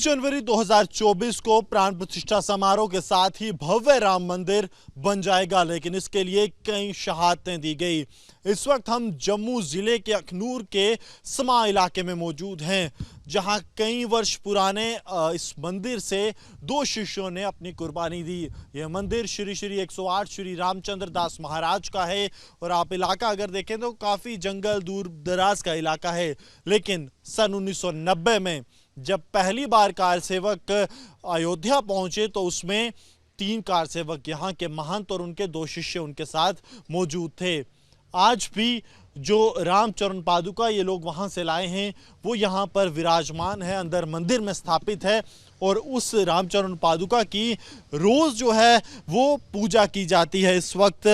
23 जनवरी 2024 को प्राण प्रतिष्ठा समारोह के साथ ही भव्य राम मंदिर बन जाएगा, लेकिन इसके लिए कई शहादतें दी गई। इस वक्त हम जम्मू जिले के अखनूर के समा इलाके में मौजूद हैं, जहां कई वर्ष पुराने इस मंदिर से दो शिष्यों ने अपनी कुर्बानी दी। यह मंदिर श्री श्री 108 श्री रामचंद्र दास महाराज का है और आप इलाका अगर देखें तो काफी जंगल दूर दराज का इलाका है। लेकिन सन 1990 में जब पहली बार कार सेवक अयोध्या पहुंचे तो उसमें 3 कार सेवक यहाँ के महंत और उनके 2 शिष्य उनके साथ मौजूद थे। आज भी जो रामचरण पादुका ये लोग वहां से लाए हैं वो यहाँ पर विराजमान है, अंदर मंदिर में स्थापित है और उस रामचरण पादुका की रोज जो है वो पूजा की जाती है। इस वक्त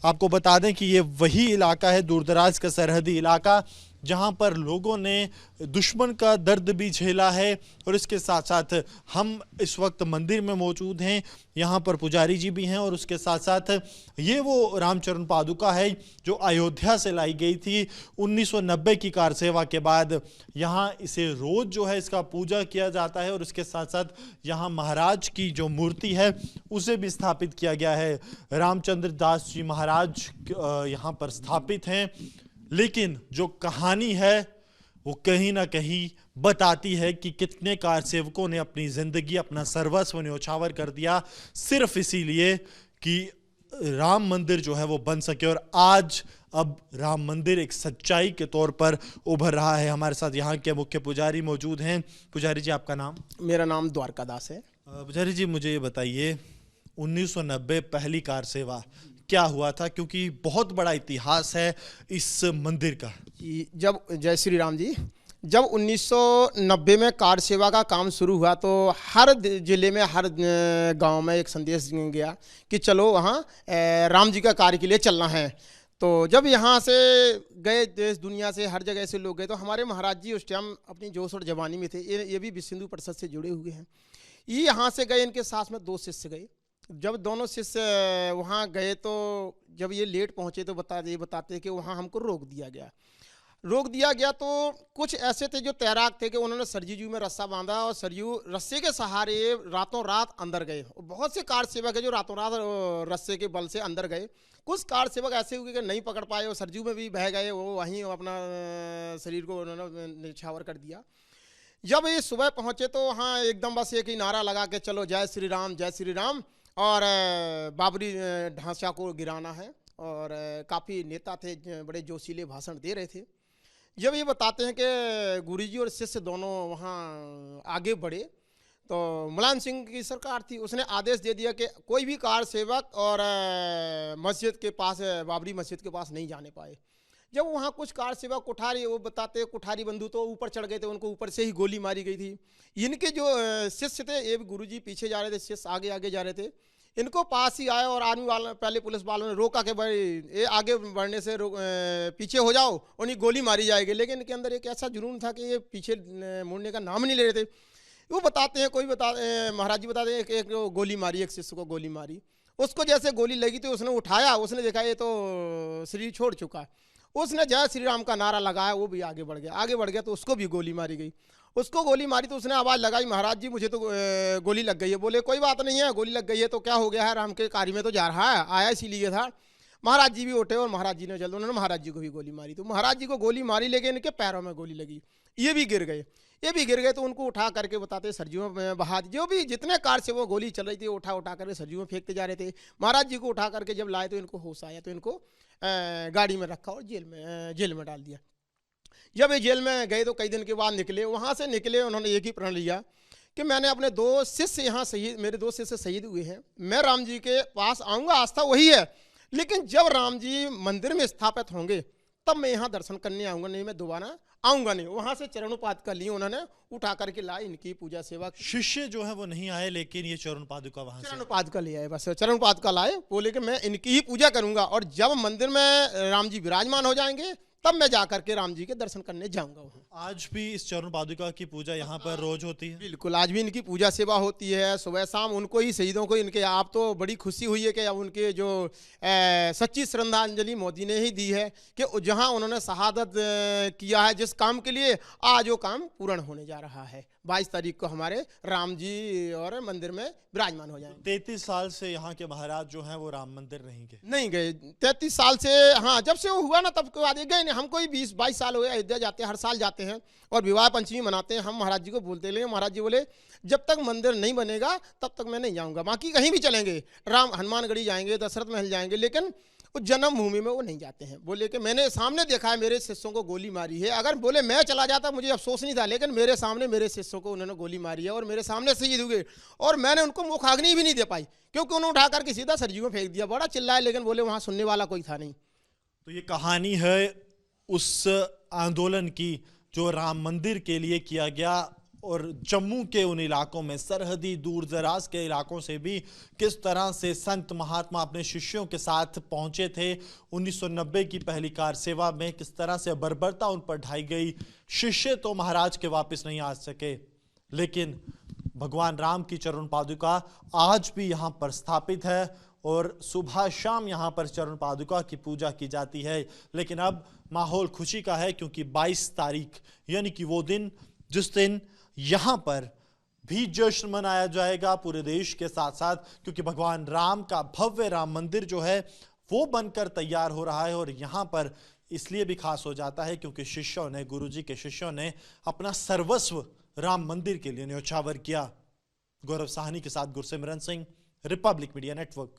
आपको बता दें कि ये वही इलाका है, दूरदराज का सरहदी इलाका, जहां पर लोगों ने दुश्मन का दर्द भी झेला है। और इसके साथ साथ हम इस वक्त मंदिर में मौजूद हैं, यहाँ पर पुजारी जी भी हैं और उसके साथ साथ ये वो रामचरण पादुका है जो अयोध्या से लाई गई थी 1990 की कार सेवा के बाद। यहाँ इसे रोज जो है इसका पूजा किया जाता है और इसके साथ साथ यहाँ महाराज की जो मूर्ति है उसे भी स्थापित किया गया है। रामचंद्र दास जी महाराज यहाँ पर स्थापित हैं, लेकिन जो कहानी है वो कहीं ना कहीं बताती है कि कितने कार सेवकों ने अपनी जिंदगी, अपना सर्वस्व न्यौछावर कर दिया सिर्फ इसीलिए कि राम मंदिर जो है वो बन सके। और आज अब राम मंदिर एक सच्चाई के तौर पर उभर रहा है। हमारे साथ यहाँ के मुख्य पुजारी मौजूद हैं। पुजारी जी, आपका नाम? मेरा नाम द्वारका दास है। पुजारी जी, मुझे ये बताइए 1990 पहली कार सेवा क्या हुआ था, क्योंकि बहुत बड़ा इतिहास है इस मंदिर का। जब जय श्री राम जी, जब 1990 में कार सेवा का काम शुरू हुआ तो हर जिले में, हर गांव में एक संदेश गया कि चलो वहाँ राम जी का कार्य के लिए चलना है। तो जब यहाँ से गए, देश दुनिया से हर जगह से लोग गए, तो हमारे महाराज जी उस टाइम अपनी जोश और जवानी में थे। ये भी विश्व हिंदू परिषद से जुड़े हुए हैं। ये यहाँ से गए, इनके साथ में 2 शिष्य गए। जब दोनों शिष्य वहाँ गए तो जब ये लेट पहुँचे तो बताते कि वहाँ हमको रोक दिया गया। तो कुछ ऐसे थे जो तैराक थे कि उन्होंने सरजू में रस्सा बांधा और सरजू रस्से के सहारे रातों रात अंदर गए। बहुत से कार सेवक है जो रातों रात रस्से के बल से अंदर गए। कुछ कार सेवक ऐसे हुए कि नहीं पकड़ पाए और सरजू में भी बह गए, वो वहीं अपना शरीर को उन्होंने न्यौछावर कर दिया। जब ये सुबह पहुँचे तो वहाँ एकदम बस एक ही नारा लगा के चलो जय श्री राम और बाबरी ढांचा को गिराना है। और काफ़ी नेता थे, बड़े जोशीले भाषण दे रहे थे। जब ये बताते हैं कि गुरुजी और शिष्य दोनों वहाँ आगे बढ़े तो मुलायम सिंह की सरकार थी, उसने आदेश दे दिया कि कोई भी कार सेवक और मस्जिद के पास, बाबरी मस्जिद के पास नहीं जाने पाए। जब वहाँ कुछ कार सेवक कुठारी, वो बताते कुठारी बंधु तो ऊपर चढ़ गए थे, उनको ऊपर से ही गोली मारी गई थी। इनके जो शिष्य थे, ये गुरुजी पीछे जा रहे थे, शिष्य आगे आगे जा रहे थे। इनको पास ही आया और आर्मी वाला, पहले पुलिस वालों ने रोका कि भाई ये आगे बढ़ने से पीछे हो जाओ, उन्हें गोली मारी जाएगी। लेकिन इनके अंदर एक ऐसा जुनून था कि ये पीछे मुड़ने का नाम नहीं ले रहे थे। वो बताते हैं, महाराज जी बताते हैं कि एक गोली मारी, एक शिष्य को गोली मारी। उसको जैसे गोली लगी तो उसने उठाया, उसने देखा ये तो शरीर छोड़ चुका है। उसने जय श्री राम का नारा लगाया, वो भी आगे बढ़ गया तो उसको भी गोली मारी गई। उसको गोली मारी तो उसने आवाज़ लगाई, महाराज जी मुझे तो गोली लग गई है। बोले कोई बात नहीं है, गोली लग गई है तो क्या हो गया है, राम के कार्य में तो जा रहा है, आया इसीलिए था। महाराज जी भी उठे और महाराज जी ने जल्द उन्होंने महाराज जी को भी गोली मारी। तो महाराज जी को गोली मारी, लेकिन इनके पैरों में गोली लगी, ये भी गिर गए। तो उनको उठा करके बताते सरजू में बहा, जो भी जितने कार से वो गोली चल रही थी उठा करके सरजू में फेंकते जा रहे थे। महाराज जी को उठा करके जब लाए तो इनको होश आया, तो इनको गाड़ी में रखा और जेल में डाल दिया। जब ये जेल में गए तो कई दिन के बाद निकले, वहाँ से निकले, उन्होंने एक ही प्रण लिया कि मैंने अपने 2 शिष्य यहाँ शहीद, मेरे 2 शिष्य शहीद हुए हैं, मैं राम जी के पास आऊँगा, आस्था वही है। लेकिन जब राम जी मंदिर में स्थापित होंगे तब मैं यहाँ दर्शन करने आऊँगा, नहीं मैं दोबारा आऊँगा नहीं। वहाँ से चरणोपादुका लिए, उन्होंने उठा करके लाए, इनकी पूजा सेवा। शिष्य जो है वो नहीं आए, लेकिन ये चरण पादुका वहाँ से चरणोपादुका ले आए, बस चरणोपादुका लाए, बोले कि मैं इनकी ही पूजा करूँगा और जब मंदिर में राम जी विराजमान हो जाएंगे तब मैं जाकर के राम जी के दर्शन करने जाऊंगा। आज भी इस चरण पादुका की पूजा यहाँ पर रोज होती है? बिल्कुल, आज भी इनकी पूजा सेवा होती है, सुबह शाम उनको ही, शहीदों को इनके। आप तो बड़ी खुशी हुई है कि अब उनके जो सच्ची श्रद्धांजलि मोदी ने ही दी है कि जहाँ उन्होंने शहादत किया है जिस काम के लिए, आज वो काम पूर्ण होने जा रहा है। 22 तारीख को हमारे राम जी और मंदिर में विराजमान हो जाएंगे। 33 साल से यहाँ के महाराज जो हैं वो राम मंदिर नहीं गए। नहीं गए 33 साल से, हाँ जब से वो हुआ ना तब के बाद ये गए नहीं। हमको ही 20-22 साल हो गए, अयोध्या जाते हैं, हर साल जाते हैं और विवाह पंचमी मनाते हैं। हम महाराज जी को बोलते लेकिन महाराज जी बोले जब तक मंदिर नहीं बनेगा तब तक मैं नहीं जाऊँगा। बाकी कहीं भी चलेंगे, राम हनुमानगढ़ी जाएंगे, दशरथ महल जाएंगे, लेकिन उस जन्मभूमि में वो नहीं जाते हैं। बोले कि मैंने सामने देखा है मेरे शिष्यों को गोली मारी है, अगर बोले मैं चला जाता मुझे अफसोस नहीं था, लेकिन मेरे सामने मेरे शिष्यों को उन्होंने गोली मारी है और मेरे सामने शहीद हुए और मैंने उनको मुखाग्नि भी नहीं दे पाई क्योंकि उन्होंने उठा करके सीधा सरयू में फेंक दिया। बड़ा चिल्लाए लेकिन बोले वहाँ सुनने वाला कोई था नहीं। तो ये कहानी है उस आंदोलन की जो राम मंदिर के लिए किया गया और जम्मू के उन इलाकों में, सरहदी दूर दराज के इलाकों से भी किस तरह से संत महात्मा अपने शिष्यों के साथ पहुंचे थे। 1990 की पहली कार सेवा में किस तरह से बर्बरता उन पर ढाई गई। शिष्य तो महाराज के वापस नहीं आ सके, लेकिन भगवान राम की चरण पादुका आज भी यहाँ पर स्थापित है और सुबह शाम यहाँ पर चरण पादुका की पूजा की जाती है। लेकिन अब माहौल खुशी का है क्योंकि 22 तारीख यानी कि वो दिन जिस दिन यहाँ पर भी जश्न मनाया जाएगा पूरे देश के साथ साथ, क्योंकि भगवान राम का भव्य राम मंदिर जो है वो बनकर तैयार हो रहा है। और यहाँ पर इसलिए भी खास हो जाता है क्योंकि शिष्यों ने, गुरुजी के शिष्यों ने अपना सर्वस्व राम मंदिर के लिए न्योछावर किया। गौरव साहनी के साथ Gursimran Singh, Republic media network.